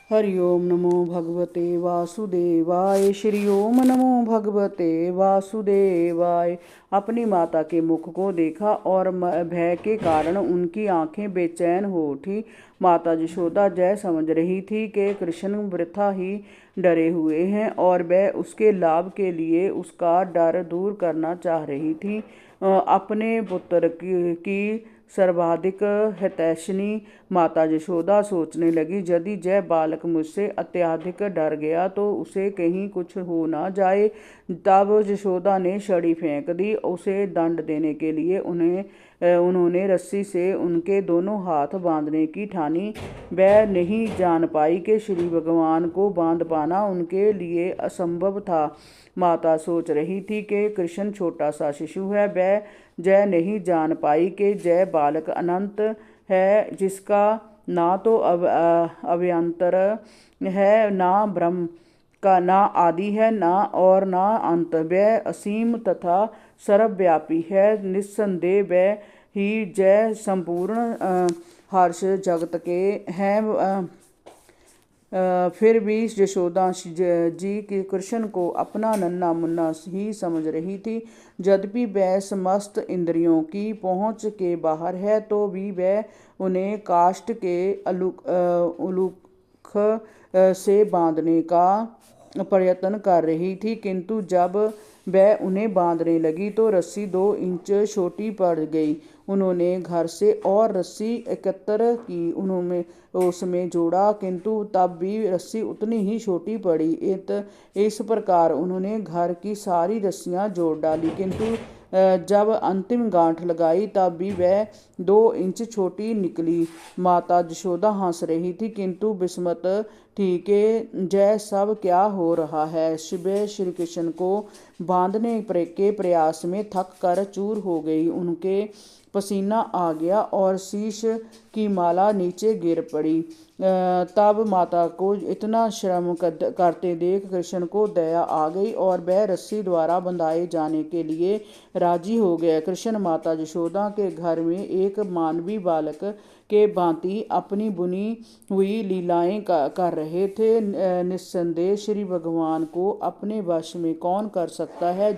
हरि ओम नमो भगवते वासुदेवाय। श्री ओम नमो भगवते वासुदेवाय। अपनी माता के मुख को देखा और भय के कारण उनकी आंखें बेचैन हो उठी। माता यशोदा जय समझ रही थी कि कृष्ण वृथा ही डरे हुए हैं और वह उसके लाभ के लिए उसका डर दूर करना चाह रही थी। अपने पुत्र की सर्वाधिक हितैषिणी माता यशोदा सोचने लगी, यदि जय बालक मुझसे अत्यधिक डर गया तो उसे कहीं कुछ हो ना जाए। तब यशोदा ने छड़ी फेंक दी। उसे दंड देने के लिए उन्होंने रस्सी से उनके दोनों हाथ बांधने की ठानी। वह नहीं जान पाई कि श्री भगवान को बांध पाना उनके लिए असंभव था। माता सोच रही थी कि कृष्ण छोटा सा शिशु है। वह जय नहीं जान पाई कि जय बालक अनंत है, जिसका ना तो अभ्यंतर है, ना ब्रह्म का ना आदि है, ना अंत। वह असीम तथा सर्वव्यापी है। निस्संदेह वह ही जय संपूर्ण हर्ष जगत के हैं। फिर भी यशोदा जी की कृष्ण को अपना नन्हा मुन्ना ही समझ रही थी। यद्यपि वह समस्त इंद्रियों की पहुंच के बाहर है तो भी वह उन्हें काष्ठ के उलूख से बांधने का प्रयत्न कर रही थी, किंतु जब वह उन्हें बांधने लगी तो रस्सी 2 इंच छोटी पड़ गई। उन्होंने घर से और रस्सी एकत्र की, उन्होंने उसमें जोड़ा, किंतु तब भी रस्सी उतनी ही छोटी पड़ी। इस प्रकार उन्होंने घर की सारी रस्सियां जोड़ डाली, किंतु जब अंतिम गांठ लगाई तब भी वह 2 इंच छोटी निकली। माता यशोदा हंस रही थी, किंतु विस्मत थी कि जय सब क्या हो रहा है। शिव श्री कृष्ण को बांधने के प्रयास में थक कर चूर हो गई। उनके पसीना आ गया और शीश की माला नीचे गिर पड़ी। तब माता को इतना श्रम करते देख कृष्ण को दया आ गई और वह रस्सी द्वारा बंधाए जाने के लिए राजी हो गया। कृष्ण माता यशोदा के घर में एक मानवी बालक के भांति अपनी बुनी हुई लीलाएं कर रहे थे। निस्संदेह श्री भगवान को अपने वश में कौन कर सकता है।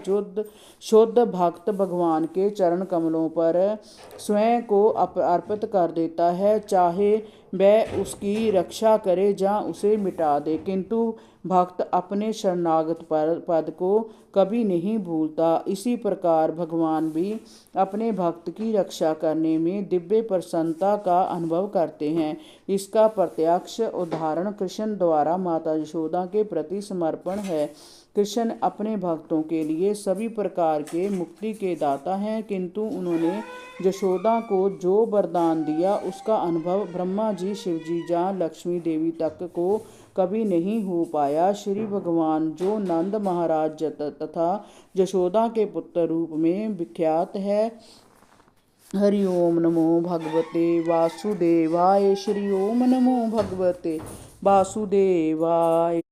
शुद्ध भक्त भगवान के चरण कमलों पर स्वयं को अर्पित कर देता है, चाहे वह उसकी रक्षा करे या उसे मिटा दे, किंतु भक्त अपने शरणागत पद को कभी नहीं भूलता। इसी प्रकार भगवान भी अपने भक्त की रक्षा करने में दिव्य प्रसन्नता का अनुभव करते हैं। इसका प्रत्यक्ष उदाहरण कृष्ण द्वारा माता यशोदा के प्रति समर्पण है। कृष्ण अपने भक्तों के लिए सभी प्रकार के मुक्ति के दाता हैं, किंतु उन्होंने यशोदा को जो वरदान दिया उसका अनुभव ब्रह्मा जी, शिव जी या लक्ष्मी देवी तक को कभी नहीं हो पाया। श्री भगवान जो नंद महाराज तथा यशोदा के पुत्र रूप में विख्यात है। हरि ओम नमो भगवते वासुदेवाय। श्री ओम नमो भगवते वासुदेवाय।